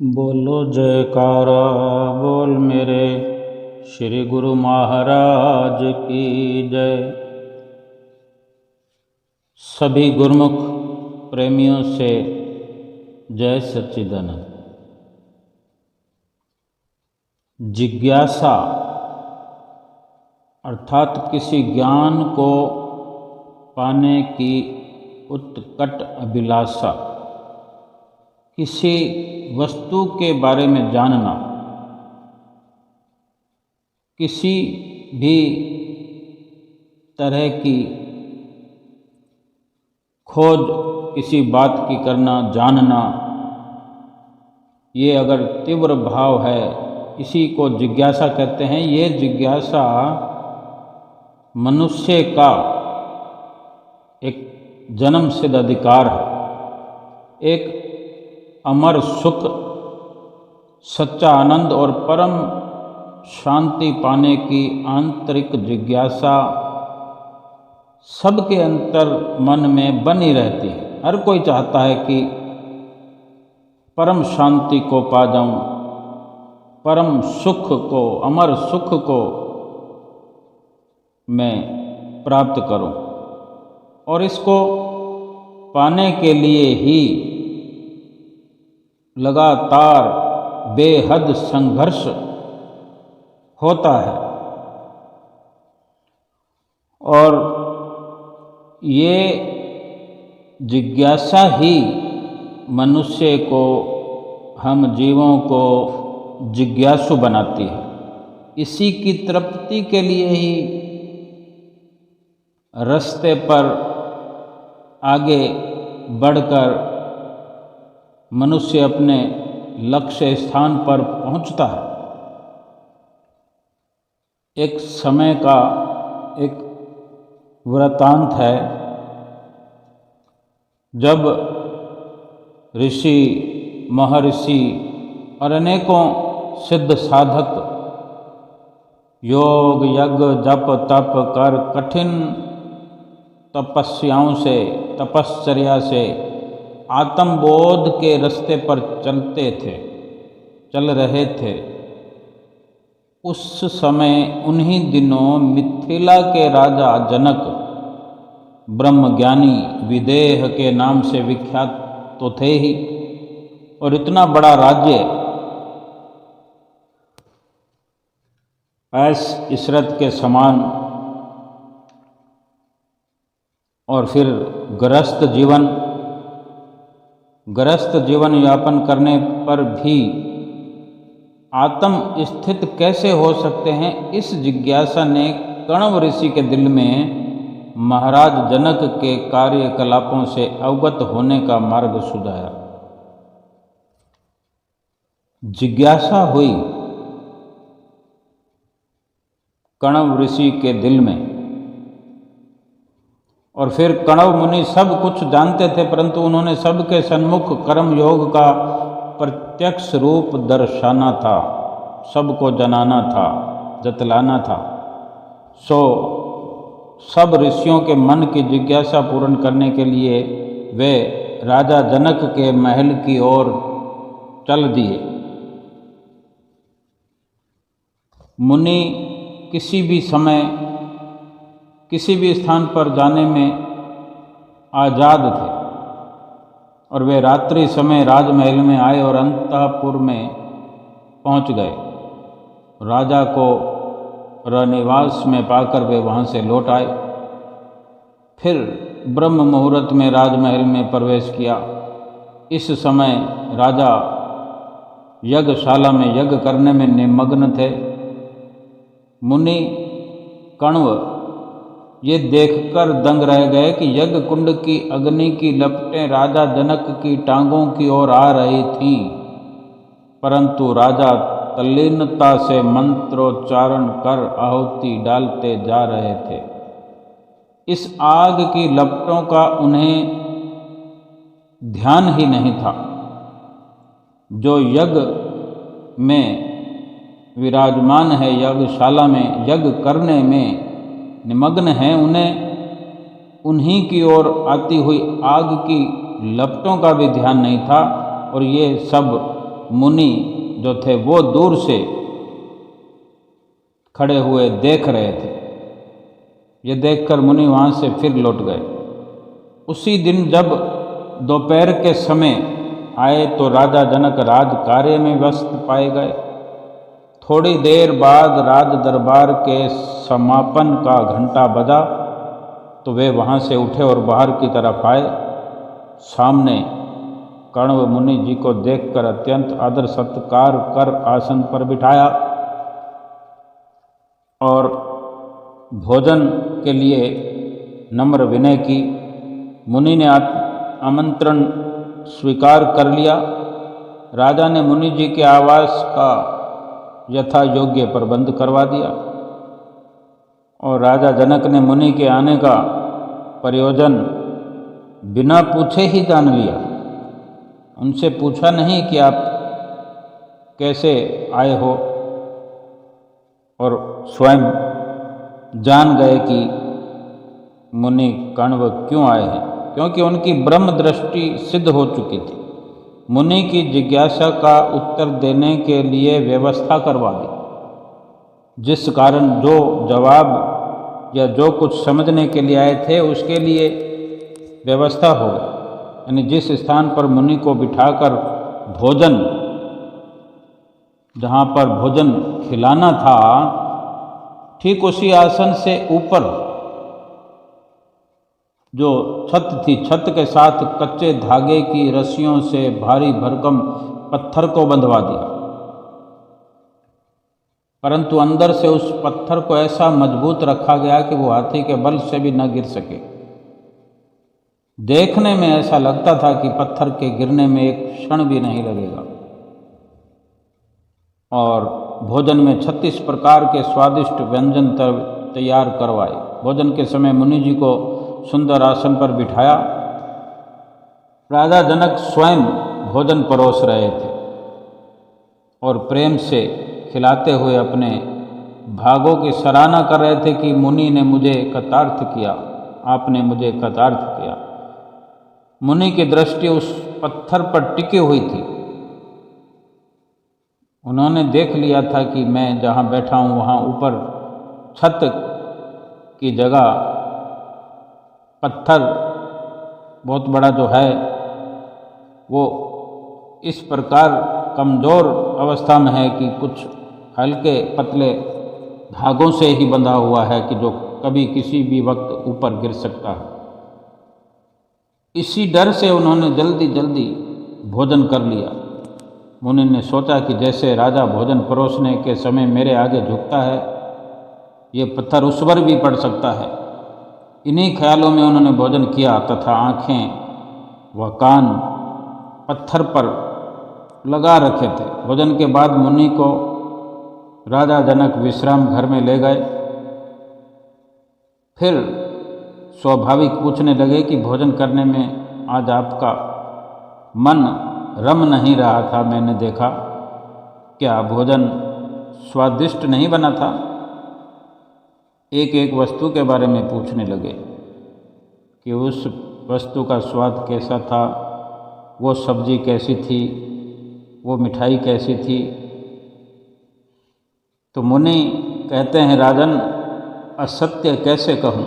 बोलो जयकारा बोल मेरे श्री गुरु महाराज की जय। सभी गुरुमुख प्रेमियों से जय सच्चिदानंद। जिज्ञासा अर्थात किसी ज्ञान को पाने की उत्कट अभिलाषा, किसी वस्तु के बारे में जानना, किसी भी तरह की खोज, किसी बात की करना, जानना, ये अगर तीव्र भाव है, इसी को जिज्ञासा कहते हैं। ये जिज्ञासा मनुष्य का एक जन्मसिद्ध अधिकार है। एक अमर सुख, सच्चा आनंद और परम शांति पाने की आंतरिक जिज्ञासा सबके अंतर मन में बनी रहती है। हर कोई चाहता है कि परम शांति को पा जाऊं, परम सुख को, अमर सुख को मैं प्राप्त करूं, और इसको पाने के लिए ही लगातार बेहद संघर्ष होता है। और ये जिज्ञासा ही मनुष्य को, हम जीवों को जिज्ञासु बनाती है। इसी की तृप्ति के लिए ही रास्ते पर आगे बढ़कर मनुष्य अपने लक्ष्य स्थान पर पहुंचता है। एक समय का एक वृतांत है, जब ऋषि, महर्षि और अनेकों सिद्ध साधक योग, यज्ञ, जप, तप कर कठिन तपस्याओं से, तपश्चर्या से आत्मबोध के रास्ते पर चल रहे थे। उस समय उन्हीं दिनों मिथिला के राजा जनक ब्रह्मज्ञानी विदेह के नाम से विख्यात तो थे ही, और इतना बड़ा राज्य ऐश इशरत के समान, और फिर गृहस्थ जीवन यापन करने पर भी आत्म स्थित कैसे हो सकते हैं, इस जिज्ञासा ने कण्व ऋषि के दिल में महाराज जनक के कार्यकलापों से अवगत होने का मार्ग सुझाया। जिज्ञासा हुई कण्व ऋषि के दिल में, और फिर कण्व मुनि सब कुछ जानते थे, परंतु उन्होंने सबके सन्मुख कर्म योग का प्रत्यक्ष रूप दर्शाना था, सबको जनाना था, जतलाना था। सो सब ऋषियों के मन की जिज्ञासा पूर्ण करने के लिए वे राजा जनक के महल की ओर चल दिए। मुनि किसी भी समय, किसी भी स्थान पर जाने में आज़ाद थे, और वे रात्रि समय राजमहल में आए और अंतःपुर में पहुंच गए। राजा को रनिवास में पाकर वे वहां से लौट आए। फिर ब्रह्म मुहूर्त में राजमहल में प्रवेश किया। इस समय राजा यज्ञशाला में यज्ञ करने में निमग्न थे। मुनि कण्व ये देखकर दंग रह गए कि यज्ञ कुंड की अग्नि की लपटें राजा जनक की टांगों की ओर आ रही थीं, परंतु राजा तल्लीनता से मंत्रोच्चारण कर आहुति डालते जा रहे थे। इस आग की लपटों का उन्हें ध्यान ही नहीं था। जो यज्ञ में विराजमान है, यज्ञशाला में यज्ञ करने में निमग्न हैं, उन्हें उन्हीं की ओर आती हुई आग की लपटों का भी ध्यान नहीं था, और ये सब मुनि जो थे वो दूर से खड़े हुए देख रहे थे। ये देखकर मुनि वहाँ से फिर लौट गए। उसी दिन जब दोपहर के समय आए तो राजा जनक राज कार्य में व्यस्त पाए गए। थोड़ी देर बाद राज दरबार के समापन का घंटा बजा तो वे वहाँ से उठे और बाहर की तरफ आए। सामने कण्व मुनि जी को देखकर अत्यंत आदर सत्कार कर आसन पर बिठाया और भोजन के लिए नम्र विनय की। मुनि ने आमंत्रण स्वीकार कर लिया। राजा ने मुनि जी के आवास का यथा योग्य प्रबंध करवा दिया और राजा जनक ने मुनि के आने का प्रयोजन बिना पूछे ही जान लिया। उनसे पूछा नहीं कि आप कैसे आए हो, और स्वयं जान गए कि मुनि कण्व क्यों आए हैं, क्योंकि उनकी ब्रह्म दृष्टि सिद्ध हो चुकी थी। मुनि की जिज्ञासा का उत्तर देने के लिए व्यवस्था करवा दी, जिस कारण जो जवाब या जो कुछ समझने के लिए आए थे उसके लिए व्यवस्था हो गई। यानी जिस स्थान पर मुनि को बिठाकर भोजन, जहाँ पर भोजन खिलाना था, ठीक उसी आसन से ऊपर जो छत थी, छत के साथ कच्चे धागे की रस्सियों से भारी भरकम पत्थर को बंधवा दिया, परंतु अंदर से उस पत्थर को ऐसा मजबूत रखा गया कि वो हाथी के बल से भी न गिर सके। देखने में ऐसा लगता था कि पत्थर के गिरने में एक क्षण भी नहीं लगेगा। और भोजन में 36 प्रकार के स्वादिष्ट व्यंजन तैयार करवाए। भोजन के समय मुनि जी को सुंदर आसन पर बिठाया। राजा जनक स्वयं भोजन परोस रहे थे और प्रेम से खिलाते हुए अपने भागों की सराहना कर रहे थे कि मुनि ने मुझे कृतार्थ किया, आपने मुझे कृतार्थ किया। मुनि की दृष्टि उस पत्थर पर टिकी हुई थी। उन्होंने देख लिया था कि मैं जहाँ बैठा हूँ वहाँ ऊपर छत की जगह पत्थर बहुत बड़ा जो है वो इस प्रकार कमज़ोर अवस्था में है कि कुछ हल्के पतले धागों से ही बंधा हुआ है कि जो कभी किसी भी वक्त ऊपर गिर सकता है। इसी डर से उन्होंने जल्दी जल्दी भोजन कर लिया। मुनि ने सोचा कि जैसे राजा भोजन परोसने के समय मेरे आगे झुकता है, ये पत्थर उस पर भी पड़ सकता है। इन्हीं ख्यालों में उन्होंने भोजन किया तथा आँखें व कान पत्थर पर लगा रखे थे। भोजन के बाद मुनि को राजा जनक विश्राम घर में ले गए। फिर स्वाभाविक पूछने लगे कि भोजन करने में आज आपका मन रम नहीं रहा था, मैंने देखा, क्या भोजन स्वादिष्ट नहीं बना था? एक एक वस्तु के बारे में पूछने लगे कि उस वस्तु का स्वाद कैसा था, वो सब्जी कैसी थी, वो मिठाई कैसी थी। तो मुनि कहते हैं, राजन, असत्य कैसे कहूँ,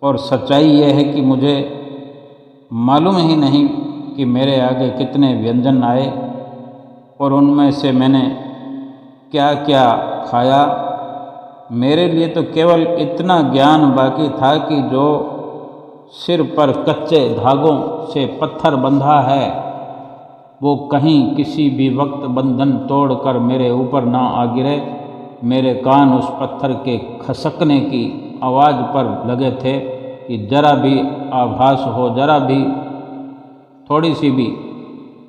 और सच्चाई यह है कि मुझे मालूम ही नहीं कि मेरे आगे कितने व्यंजन आए और उनमें से मैंने क्या क्या खाया। मेरे लिए तो केवल इतना ज्ञान बाकी था कि जो सिर पर कच्चे धागों से पत्थर बंधा है वो कहीं किसी भी वक्त बंधन तोड़कर मेरे ऊपर ना आ गिरे। मेरे कान उस पत्थर के खसकने की आवाज़ पर लगे थे कि जरा भी आभास हो, जरा भी थोड़ी सी भी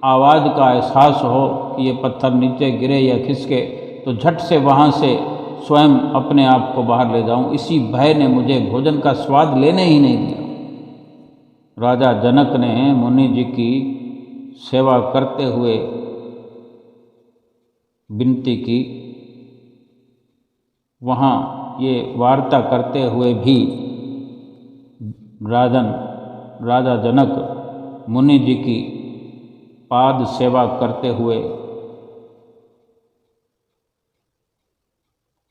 आवाज़ का एहसास हो कि ये पत्थर नीचे गिरे या खिसके तो झट से वहाँ से स्वयं अपने आप को बाहर ले जाऊं। इसी भय ने मुझे भोजन का स्वाद लेने ही नहीं दिया। राजा जनक ने मुनि जी की सेवा करते हुए विनती की। वहाँ ये वार्ता करते हुए भी राजा जनक मुनि जी की पाद सेवा करते हुए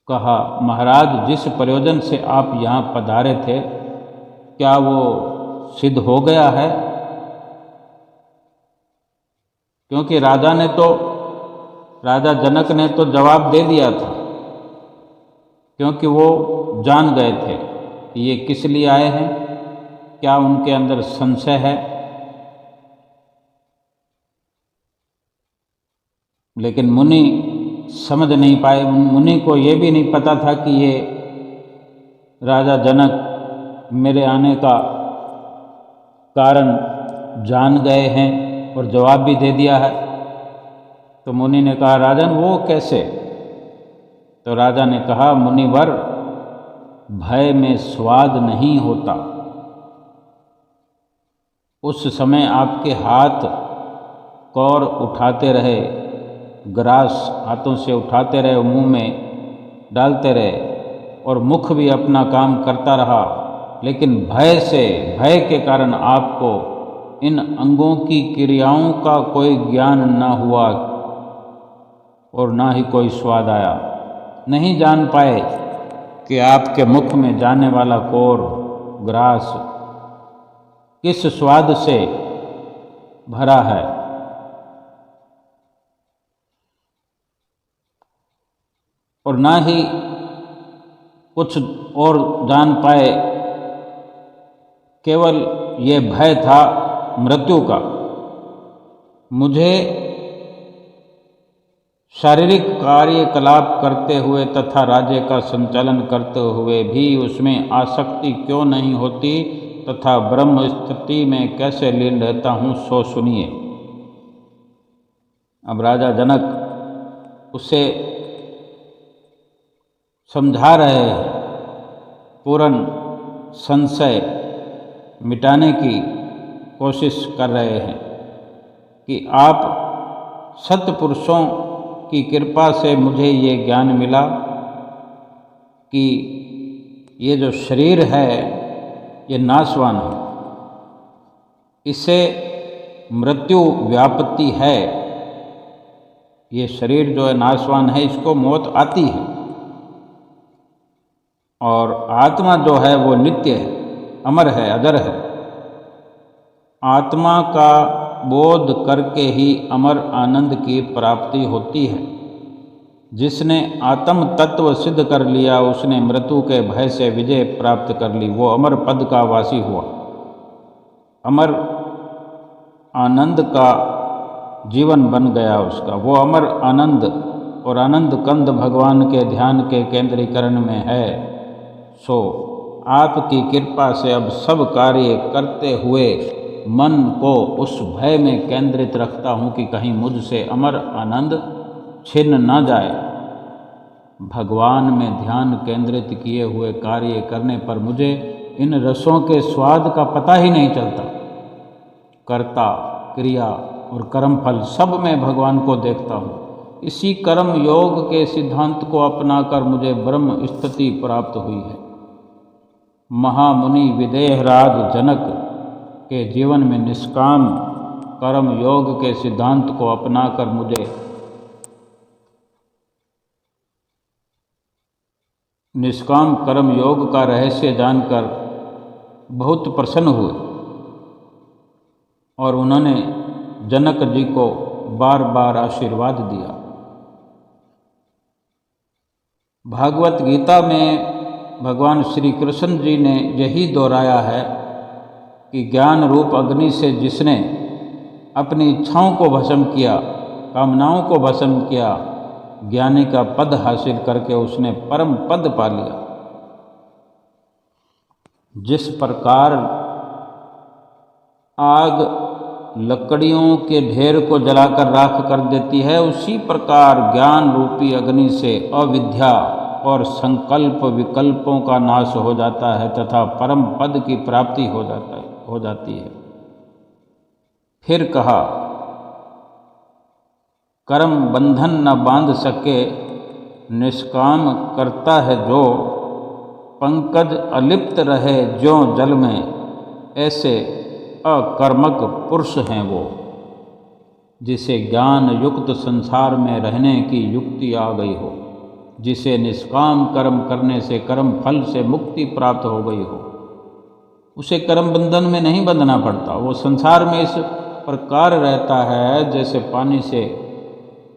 कहा, महाराज जिस प्रयोजन से आप यहाँ पधारे थे क्या वो सिद्ध हो गया है? क्योंकि राजा जनक ने तो जवाब दे दिया था, क्योंकि वो जान गए थे कि ये किस लिए आए हैं, क्या उनके अंदर संशय है। लेकिन मुनि समझ नहीं पाए। मुनि को ये भी नहीं पता था कि ये राजा जनक मेरे आने का कारण जान गए हैं और जवाब भी दे दिया है। तो मुनि ने कहा, राजन वो कैसे? तो राजा ने कहा, मुनिवर भय में स्वाद नहीं होता। उस समय आपके हाथ कौर उठाते रहे, ग्रास हाथों से उठाते रहे, मुंह में डालते रहे और मुख भी अपना काम करता रहा, लेकिन भय के कारण आपको इन अंगों की क्रियाओं का कोई ज्ञान न हुआ और ना ही कोई स्वाद आया। नहीं जान पाए कि आपके मुख में जाने वाला कौर ग्रास किस स्वाद से भरा है। और ना ही कुछ और जान पाए, केवल ये भय था मृत्यु का। मुझे शारीरिक कार्यकलाप करते हुए तथा राज्य का संचालन करते हुए भी उसमें आसक्ति क्यों नहीं होती तथा ब्रह्म स्थिति में कैसे लीन रहता हूँ, सो सुनिए। अब राजा जनक उसे समझा रहे हैं, पूर्ण संशय मिटाने की कोशिश कर रहे हैं कि आप सत्पुरुषों की कृपा से मुझे ये ज्ञान मिला कि ये जो शरीर है ये नाशवान है, इससे मृत्यु व्यापती है। ये शरीर जो है नाशवान है, इसको मौत आती है, और आत्मा जो है वो नित्य है, अमर है, अजर है। आत्मा का बोध करके ही अमर आनंद की प्राप्ति होती है। जिसने आत्म तत्व सिद्ध कर लिया उसने मृत्यु के भय से विजय प्राप्त कर ली, वो अमर पद का वासी हुआ। अमर आनंद का जीवन बन गया उसका। वो अमर आनंद और आनंद कंद भगवान के ध्यान के केंद्रीकरण में है। सो आपकी कृपा से अब सब कार्य करते हुए मन को उस भय में केंद्रित रखता हूँ कि कहीं मुझसे अमर आनंद छिन्न न जाए। भगवान में ध्यान केंद्रित किए हुए कार्य करने पर मुझे इन रसों के स्वाद का पता ही नहीं चलता। कर्ता, क्रिया और कर्म फल सब में भगवान को देखता हूँ। इसी कर्म योग के सिद्धांत को अपनाकर मुझे ब्रह्म स्थिति प्राप्त हुई है। महामुनि विदेहराज जनक के जीवन में निष्काम कर्म योग के सिद्धांत को अपनाकर मुझे निष्काम कर्म योग का रहस्य जानकर बहुत प्रसन्न हुए और उन्होंने जनक जी को बार बार आशीर्वाद दिया। भागवत गीता में भगवान श्री कृष्ण जी ने यही दोहराया है कि ज्ञान रूप अग्नि से जिसने अपनी इच्छाओं को भस्म किया, कामनाओं को भस्म किया, ज्ञानी का पद हासिल करके उसने परम पद पा लिया। जिस प्रकार आग लकड़ियों के ढेर को जलाकर राख कर देती है, उसी प्रकार ज्ञान रूपी अग्नि से अविद्या और संकल्प विकल्पों का नाश हो जाता है तथा परम पद की प्राप्ति हो जाती है। फिर कहा, कर्म बंधन न बांध सके, निष्काम करता है जो, पंकज अलिप्त रहे ज्यों जल में, ऐसे अकर्मक पुरुष हैं वो। जिसे ज्ञान युक्त संसार में रहने की युक्ति आ गई हो, जिसे निष्काम कर्म करने से कर्म फल से मुक्ति प्राप्त हो गई हो, उसे कर्म बंधन में नहीं बंधना पड़ता। वो संसार में इस प्रकार रहता है जैसे पानी से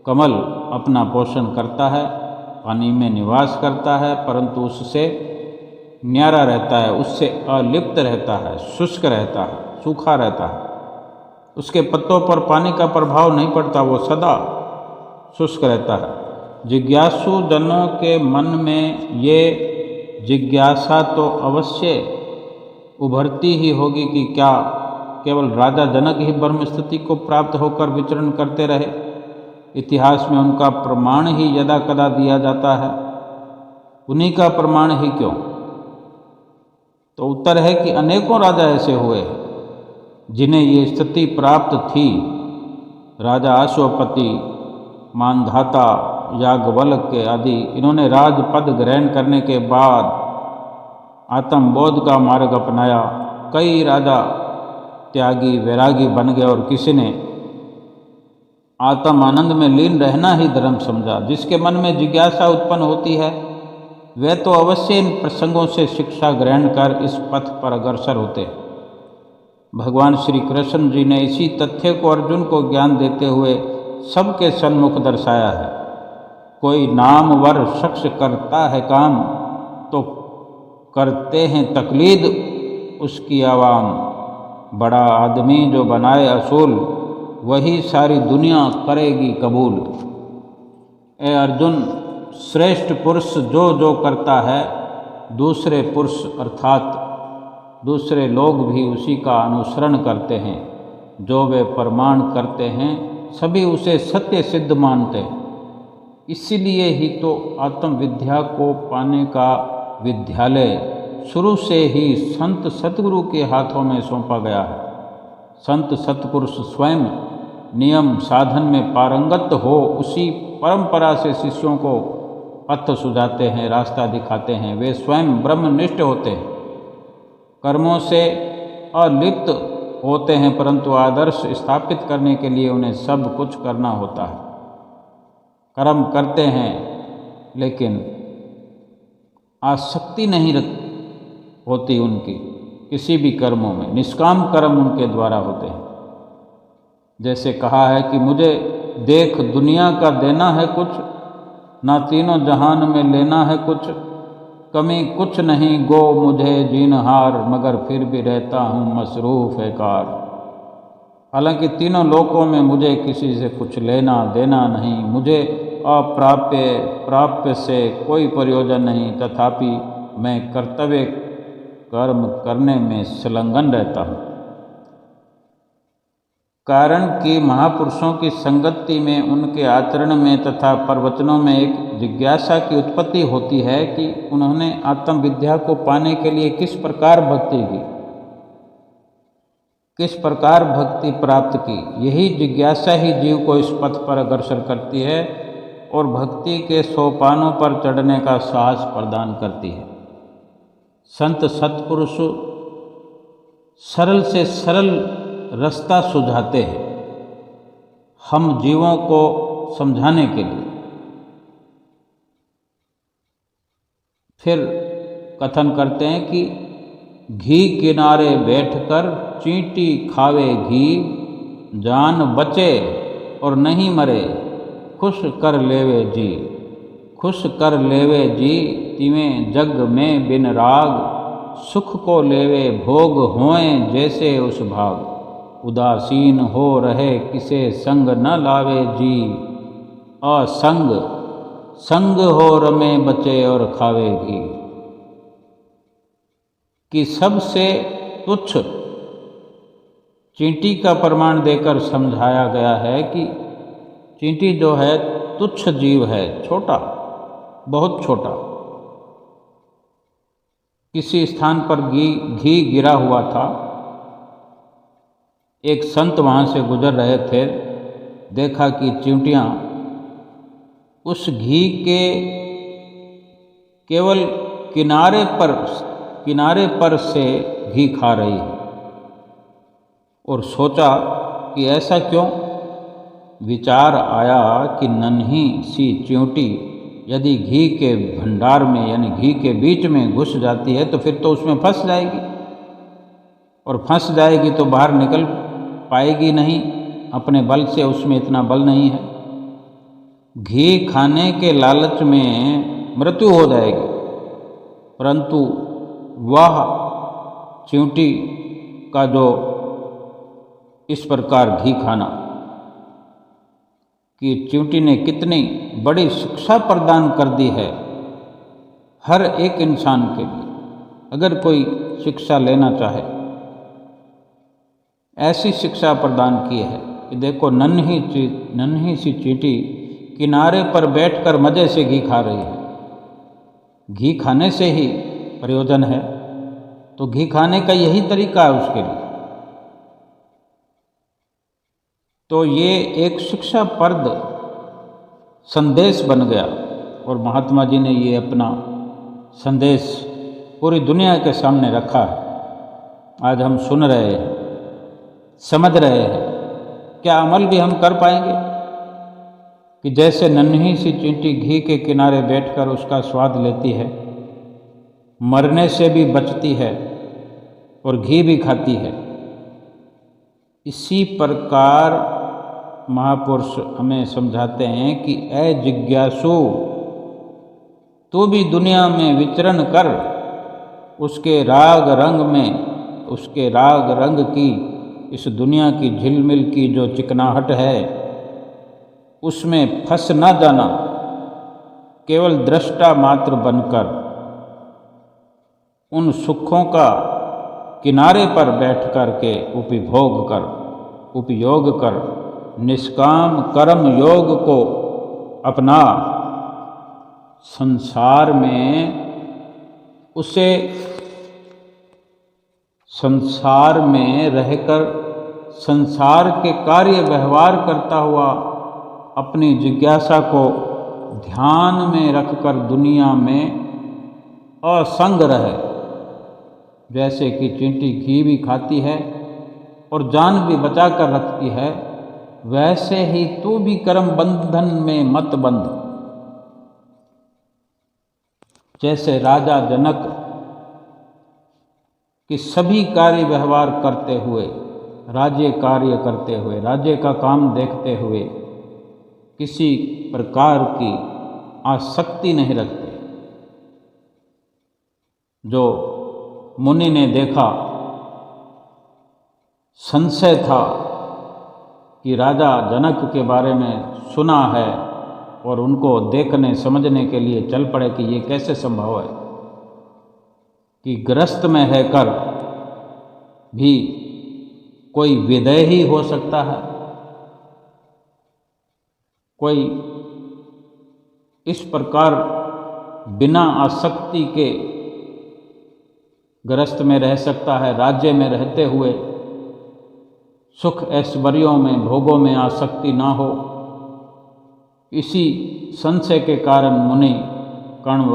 कमल अपना पोषण करता है, पानी में निवास करता है, परंतु उससे न्यारा रहता है, उससे अलिप्त रहता है, शुष्क रहता है, सूखा रहता है। उसके पत्तों पर पानी का प्रभाव नहीं पड़ता, वो सदा शुष्क रहता है। जिज्ञासु जनों के मन में ये जिज्ञासा तो अवश्य उभरती ही होगी कि क्या केवल राजा जनक ही ब्रह्म स्थिति को प्राप्त होकर विचरण करते रहे। इतिहास में उनका प्रमाण ही यदा कदा दिया जाता है, उन्हीं का प्रमाण ही क्यों? तो उत्तर है कि अनेकों राजा ऐसे हुए जिन्हें ये स्थिति प्राप्त थी। राजा अश्वपति, मानधाता, याज्ञवल्क्य आदि, इन्होंने राजपद ग्रहण करने के बाद आत्मबोध का मार्ग अपनाया। कई राजा त्यागी वैरागी बन गए और किसी ने आत्म आनंद में लीन रहना ही धर्म समझा। जिसके मन में जिज्ञासा उत्पन्न होती है वे तो अवश्य इन प्रसंगों से शिक्षा ग्रहण कर इस पथ पर अग्रसर होते हैं। भगवान श्री कृष्ण जी ने इसी तथ्य को अर्जुन को ज्ञान देते हुए सबके सन्मुख दर्शाया है। कोई नामवर शख्स करता है काम तो करते हैं तकलीद उसकी आवाम। बड़ा आदमी जो बनाए असूल वही सारी दुनिया करेगी कबूल। ए अर्जुन, श्रेष्ठ पुरुष जो करता है दूसरे पुरुष अर्थात दूसरे लोग भी उसी का अनुसरण करते हैं। जो वे प्रमाण करते हैं सभी उसे सत्य सिद्ध मानते हैं। इसीलिए ही तो आत्मविद्या को पाने का विद्यालय शुरू से ही संत सतगुरु के हाथों में सौंपा गया है। संत सतपुरुष स्वयं नियम साधन में पारंगत हो उसी परंपरा से शिष्यों को पथ सुझाते हैं, रास्ता दिखाते हैं। वे स्वयं ब्रह्मनिष्ठ होते हैं, कर्मों से अलिप्त होते हैं, परंतु आदर्श स्थापित करने के लिए उन्हें सब कुछ करना होता है। कर्म करते हैं लेकिन आसक्ति नहीं होती उनकी किसी भी कर्मों में। निष्काम कर्म उनके द्वारा होते हैं। जैसे कहा है कि मुझे देख दुनिया का देना है कुछ, ना तीनों जहान में लेना है कुछ, कमी कुछ नहीं गो मुझे जीनहार, मगर फिर भी रहता हूँ मसरूफ़ कार। हालांकि तीनों लोकों में मुझे किसी से कुछ लेना देना नहीं, मुझे अप्राप्य प्राप्य से कोई प्रयोजन नहीं, तथापि मैं कर्तव्य कर्म करने में संलग्न रहता हूँ। कारण कि महापुरुषों की संगति में, उनके आचरण में तथा प्रवचनों में एक जिज्ञासा की उत्पत्ति होती है कि उन्होंने आत्मविद्या को पाने के लिए किस प्रकार भक्ति की, किस प्रकार भक्ति प्राप्त की। यही जिज्ञासा ही जीव को इस पथ पर अग्रसर करती है और भक्ति के सोपानों पर चढ़ने का साहस प्रदान करती है। संत सत्पुरुष सरल से सरल रास्ता सुझाते हैं हम जीवों को समझाने के लिए। फिर कथन करते हैं कि घी किनारे बैठकर चींटी खावे घी, जान बचे और नहीं मरे, खुश कर लेवे जी। खुश कर लेवे जी तिवें जग में बिन राग, सुख को लेवे भोग होएं जैसे उस भाग। उदासीन हो रहे किसे संग न लावे जी, असंग संग हो रमे बचे और खावे घी। कि सबसे तुच्छ चींटी का प्रमाण देकर समझाया गया है कि चींटी जो है तुच्छ जीव है, छोटा, बहुत छोटा। किसी स्थान पर घी गिरा हुआ था। एक संत वहाँ से गुजर रहे थे। देखा कि चींटियाँ उस घी के केवल किनारे पर से घी खा रही है और सोचा कि ऐसा क्यों। विचार आया कि नन्ही सी चींटी यदि घी के भंडार में यानी घी के बीच में घुस जाती है तो फिर तो उसमें फंस जाएगी, और फंस जाएगी तो बाहर निकल पाएगी नहीं, अपने बल से उसमें इतना बल नहीं है। घी खाने के लालच में मृत्यु हो जाएगी, परंतु वह चींटी का जो इस प्रकार घी खाना कि चींटी ने कितनी बड़ी शिक्षा प्रदान कर दी है हर एक इंसान के लिए। अगर कोई शिक्षा लेना चाहे, ऐसी शिक्षा प्रदान की है कि देखो नन्ही सी चींटी किनारे पर बैठकर मज़े से घी खा रही है। घी खाने से ही प्रयोजन है, तो घी खाने का यही तरीका है उसके लिए। तो ये एक शिक्षाप्रद संदेश बन गया, और महात्मा जी ने ये अपना संदेश पूरी दुनिया के सामने रखा है। आज हम सुन रहे हैं, समझ रहे हैं, क्या अमल भी हम कर पाएंगे कि जैसे नन्ही सी चींटी घी के किनारे बैठकर उसका स्वाद लेती है, मरने से भी बचती है और घी भी खाती है, इसी प्रकार महापुरुष हमें समझाते हैं कि ऐ जिज्ञासु, तू भी दुनिया में विचरण कर, उसके राग रंग की इस दुनिया की झिलमिल की जो चिकनाहट है उसमें फंस ना जाना, केवल दृष्टा मात्र बनकर उन सुखों का किनारे पर बैठ कर के उपयोग कर निष्काम कर्म योग को अपना संसार में रहकर संसार के कार्य व्यवहार करता हुआ अपनी जिज्ञासा को ध्यान में रखकर दुनिया में असंग रहे। जैसे कि चींटी घी भी खाती है और जान भी बचा कर रखती है, वैसे ही तू भी कर्म बंधन में मत बंध। जैसे राजा जनक कि सभी कार्य व्यवहार करते हुए, राज्य कार्य करते हुए, राज्य का काम देखते हुए किसी प्रकार की आसक्ति नहीं रखते। जो मुनि ने देखा, संशय था कि राजा जनक के बारे में सुना है और उनको देखने समझने के लिए चल पड़े कि ये कैसे संभव है कि गृहस्थ में है कर भी कोई विदेह ही हो सकता है, कोई इस प्रकार बिना आसक्ति के गृहस्थ में रह सकता है, राज्य में रहते हुए सुख ऐश्वर्यों में भोगों में आसक्ति ना हो। इसी संशय के कारण मुनि कण्व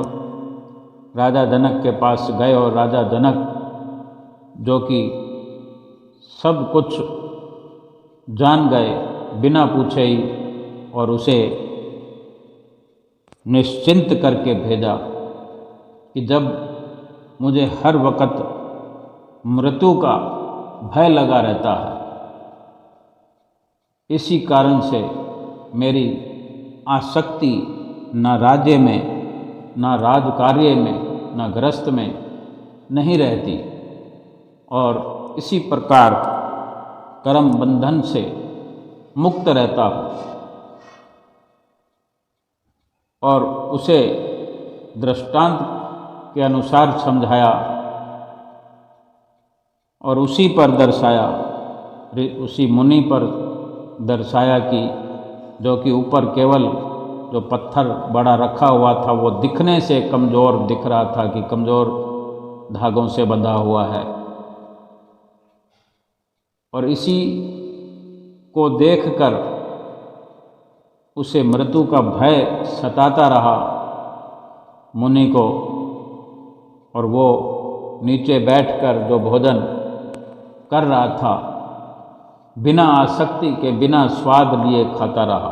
राजा जनक के पास गए और राजा जनक जो कि सब कुछ जान गए बिना पूछे ही, और उसे निश्चिंत करके भेजा कि जब मुझे हर वक्त मृत्यु का भय लगा रहता है, इसी कारण से मेरी आसक्ति न राज्य में, न राजकार्य में, न गृहस्थ में नहीं रहती, और इसी प्रकार कर्म बंधन से मुक्त रहता हूँ। और उसे दृष्टांत के अनुसार समझाया और उसी पर दर्शाया, उसी मुनि पर दर्शाया कि जो कि ऊपर केवल जो पत्थर बड़ा रखा हुआ था वो दिखने से कमज़ोर दिख रहा था कि कमज़ोर धागों से बंधा हुआ है, और इसी को देखकर उसे मृत्यु का भय सताता रहा मुनि को, और वो नीचे बैठकर जो भोजन कर रहा था बिना आसक्ति के, बिना स्वाद लिए खाता रहा।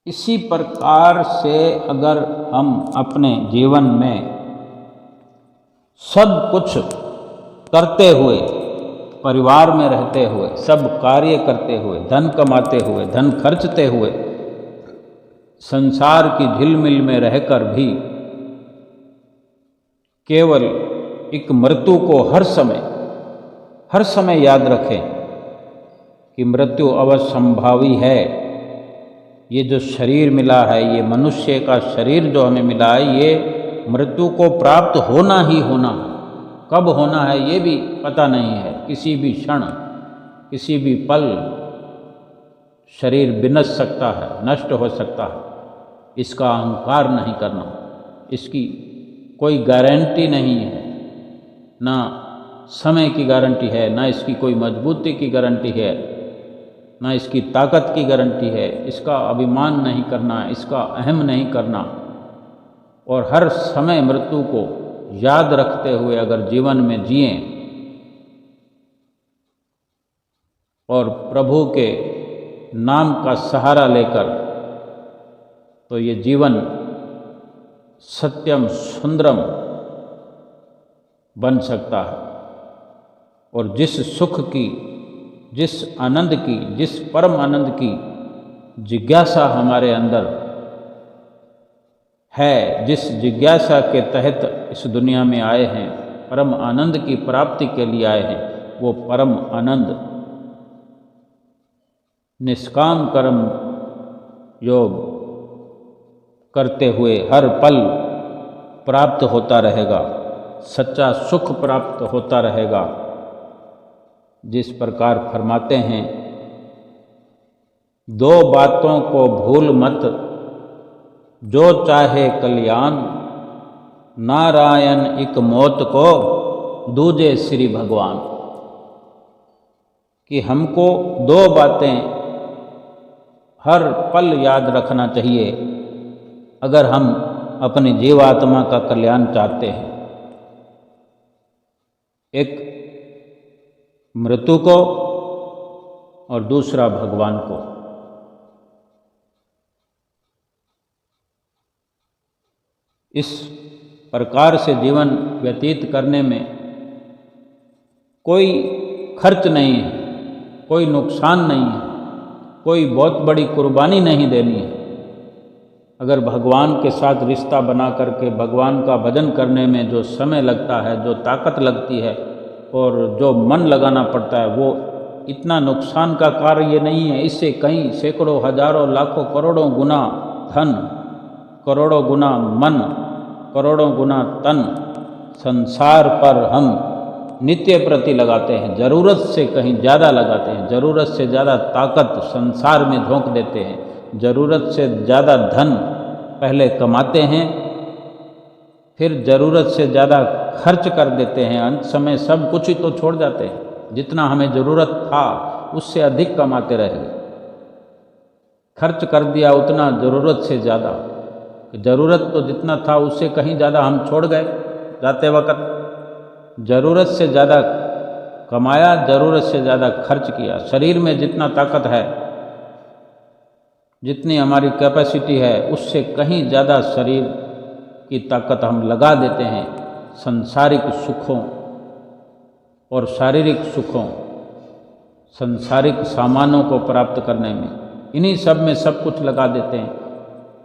इसी प्रकार से अगर हम अपने जीवन में सब कुछ करते हुए, परिवार में रहते हुए, सब कार्य करते हुए, धन कमाते हुए, धन खर्चते हुए, संसार की झिलमिल में रहकर भी केवल एक मृत्यु को हर समय याद रखें कि मृत्यु अवश्यंभावी है। ये जो शरीर मिला है, ये मनुष्य का शरीर जो हमें मिला है, ये मृत्यु को प्राप्त होना ही होना। कब होना है ये भी पता नहीं है। किसी भी क्षण, किसी भी पल शरीर विनश सकता है, नष्ट हो सकता है। इसका अहंकार नहीं करना, इसकी कोई गारंटी नहीं है, ना समय की गारंटी है, ना इसकी कोई मजबूती की गारंटी है, ना इसकी ताकत की गारंटी है। इसका अभिमान नहीं करना, इसका अहम नहीं करना, और हर समय मृत्यु को याद रखते हुए अगर जीवन में जिएं और प्रभु के नाम का सहारा लेकर, तो ये जीवन सत्यम सुंदरम बन सकता है। और जिस सुख की, जिस आनंद की, जिस परम आनंद की जिज्ञासा हमारे अंदर है, जिस जिज्ञासा के तहत इस दुनिया में आए हैं, परम आनंद की प्राप्ति के लिए आए हैं, वो परम आनंद निष्काम कर्म योग करते हुए हर पल प्राप्त होता रहेगा, सच्चा सुख प्राप्त होता रहेगा। जिस प्रकार फरमाते हैं, दो बातों को भूल मत, जो चाहे कल्याण, नारायण एक मौत को दूजे श्री भगवान। कि हमको दो बातें हर पल याद रखना चाहिए अगर हम अपनी जीवात्मा का कल्याण चाहते हैं। एक मृत्यु को और दूसरा भगवान को। इस प्रकार से जीवन व्यतीत करने में कोई खर्च नहीं है, कोई नुकसान नहीं है, कोई बहुत बड़ी कुर्बानी नहीं देनी है। अगर भगवान के साथ रिश्ता बना करके भगवान का भजन करने में जो समय लगता है, जो ताकत लगती है और जो मन लगाना पड़ता है, वो इतना नुकसान का कार्य नहीं है। इससे कहीं सैकड़ों, हजारों, लाखों, करोड़ों गुना धन, करोड़ों गुना मन, करोड़ों गुना तन संसार पर हम नित्य प्रति लगाते हैं। ज़रूरत से कहीं ज़्यादा लगाते हैं, ज़रूरत से ज़्यादा ताकत संसार में झोंक देते हैं, ज़रूरत से ज़्यादा धन पहले कमाते हैं, फिर ज़रूरत से ज़्यादा खर्च कर देते हैं। अंत समय सब कुछ ही तो छोड़ जाते हैं। जितना हमें ज़रूरत था उससे अधिक कमाते रह गए, खर्च कर दिया उतना ज़रूरत से ज़्यादा। ज़रूरत तो जितना था उससे कहीं ज़्यादा हम छोड़ गए। जाते वक्त ज़रूरत से ज़्यादा कमाया, ज़रूरत से ज़्यादा खर्च किया। शरीर में जितना ताकत है, जितनी हमारी कैपेसिटी है, उससे कहीं ज़्यादा शरीर की ताकत हम लगा देते हैं संसारिक सुखों और शारीरिक सुखों, संसारिक सामानों को प्राप्त करने में। इन्हीं सब में सब कुछ लगा देते हैं।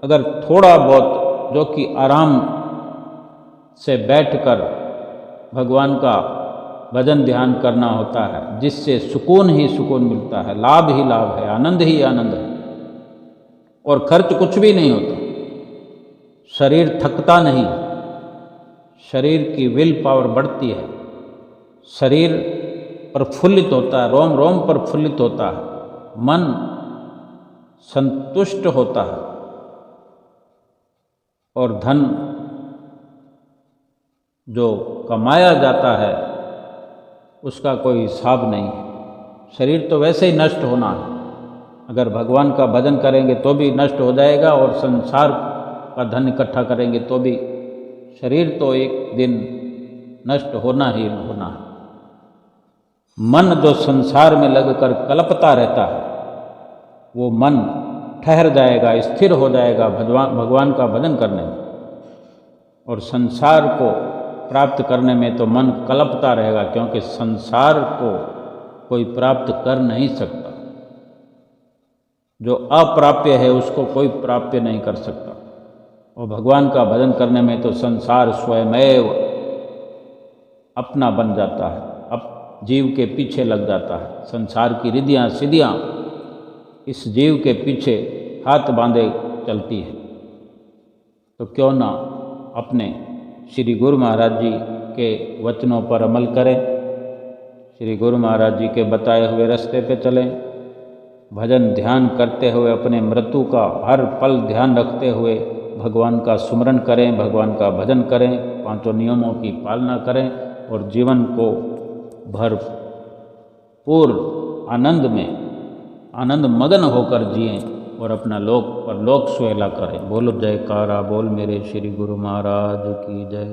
अगर थोड़ा बहुत जो कि आराम से बैठकर भगवान का भजन ध्यान करना होता है, जिससे सुकून ही सुकून मिलता है, लाभ ही लाभ है, आनंद ही आनंद है, और खर्च कुछ भी नहीं होता। शरीर थकता नहीं, शरीर की विल पावर बढ़ती है, शरीर प्रफुल्लित होता है, रोम रोम प्रफुल्लित होता है, मन संतुष्ट होता है, और धन जो कमाया जाता है उसका कोई हिसाब नहीं है। शरीर तो वैसे ही नष्ट होना है, अगर भगवान का भजन करेंगे तो भी नष्ट हो जाएगा, और संसार का धन इकट्ठा करेंगे तो भी शरीर तो एक दिन नष्ट होना ही होना है। मन जो संसार में लगकर कलपता रहता है वो मन ठहर जाएगा, स्थिर हो जाएगा भगवान का भजन करने में। और संसार को प्राप्त करने में तो मन कलपता रहेगा, क्योंकि संसार को कोई प्राप्त कर नहीं सकता। जो अप्राप्य है उसको कोई प्राप्य नहीं कर सकता। और भगवान का भजन करने में तो संसार स्वयमेव अपना बन जाता है, अब जीव के पीछे लग जाता है। संसार की रिद्धियाँ सिद्धियाँ इस जीव के पीछे हाथ बांधे चलती है। तो क्यों ना अपने श्री गुरु महाराज जी के वचनों पर अमल करें, श्री गुरु महाराज जी के बताए हुए रास्ते पे चलें, भजन ध्यान करते हुए अपने मृत्यु का हर पल ध्यान रखते हुए भगवान का सुमरन करें, भगवान का भजन करें, पांचों नियमों की पालना करें और जीवन को भरपूर आनंद में आनंद मगन होकर जिएं और अपना लोक पर लोक सुहेला करें। बोलो जयकारा बोल मेरे श्री गुरु महाराज की जय।